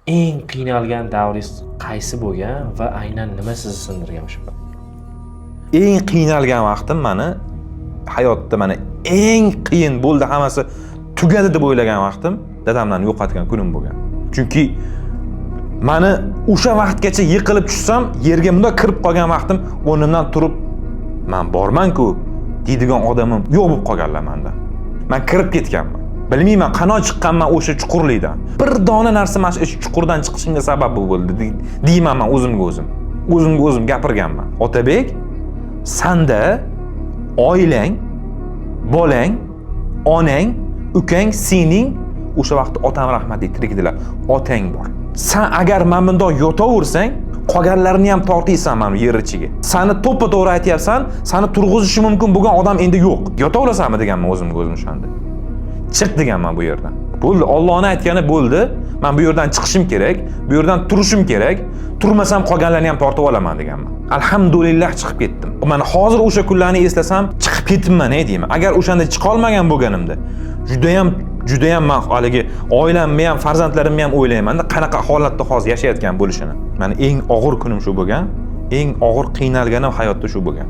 eng qiynalgan davringiz qaysi bo'lgan va aynan nima sizni sindirgan o'sha payt? Eng qiynalgan vaqtim meni hayotda mana eng qiyin bo'ldi, hammasi tugadi deb o'ylagan vaqtim dadamlarni yo'qotgan kunim bo'lgan. Chunki meni o'sha vaqtgacha yiqilib tushsam, yerga bunday kirib qolgan vaqtim o'rnimdan turib, men borman-ku deydigan odamim yo'q bo'lib qolganlar menda. Men kirib ketganman. Bilmayman qanday chiqqanman o'sha chuqurlikdan. Bir dona narsa mana shu chuqurdan chiqishimga sabab bo'ldi deyman men o'zimga o'zim. O'zimga o'zim gapirganman. Otabek, sanda oilang, bolang, onang, ukang, sening o'sha vaqtda otam rahmatli tirik edilar. Otang bor. Sen agar men bundoq yotaversang, qolganlarini ham tortiysan mana yer ichiga. Seni to'ppa-to'g'ri aytyapsan, seni turg'izishi mumkin bo'lgan odam endi yo'q. Yotaverasanmi deganman o'zimga o'zim o'shanda. Chiq deganman bu yerdan. Bo'ldi, Allohning aytgani bo'ldi. Men bu yerdan chiqishim kerak, bu yerdan turishim kerak. Turmasam qolganlarni ham tortib olaman deganman. Alhamdulillah chiqib ketdim. Mana hozir o'sha kunlarni eslasam, chiqib ketibman, deyman. Agar o'shanda chiqa olmagan bo'lganimda, juda ham men haligi oilamni ham, farzandlarimni ham o'ylayman-da, qanaqa holatda hozir yashayotgan bo'lishini. Mana eng og'ir kunim shu bo'lgan, eng og'ir qiynalganim hayotda shu bo'lgan.